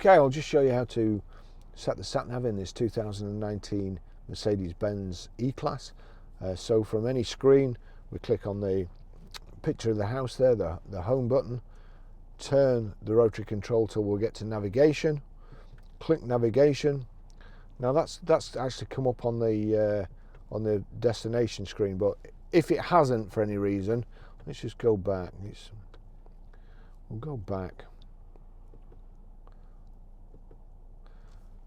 Okay, I'll just show you how to set the sat nav in this 2019 Mercedes Benz E Class. So from any screen, we click on the picture of the house there, the home button, turn the rotary control till we'll get to navigation, click navigation. Now that's actually come up on the destination screen, but if it hasn't for any reason, let's just go back. We'll go back.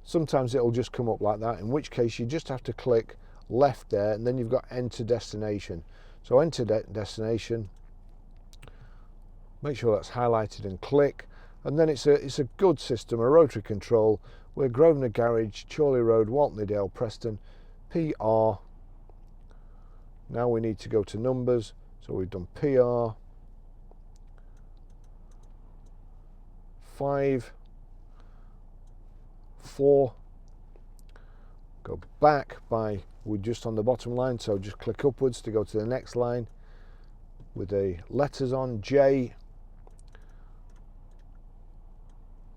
Sometimes it'll just come up like that, in which case you just have to click left there, and then you've got enter destination. So enter destination, make sure that's highlighted and click, and then it's a good system, a rotary control. We're Grosvenor Garage, Chorley Road, Waltleydale, Preston, PR. Now we need to go to numbers, so we've done PR 5 4, go back by, we're just on the bottom line, so just click upwards to go to the next line with the letters on, J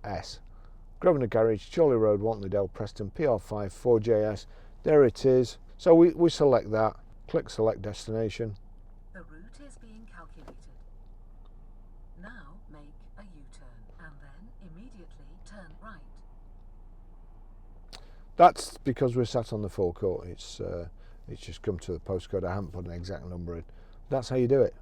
S, Grosvenor Garage, Chorley Road, Waltleydale, Preston, PR5 4JS. There it is. So we select that, click select destination. The route is being calculated. Now make a U-turn and then immediately turn right. That's because we're sat on the forecourt. It's just come to the postcode. I haven't put an exact number in. That's how you do it.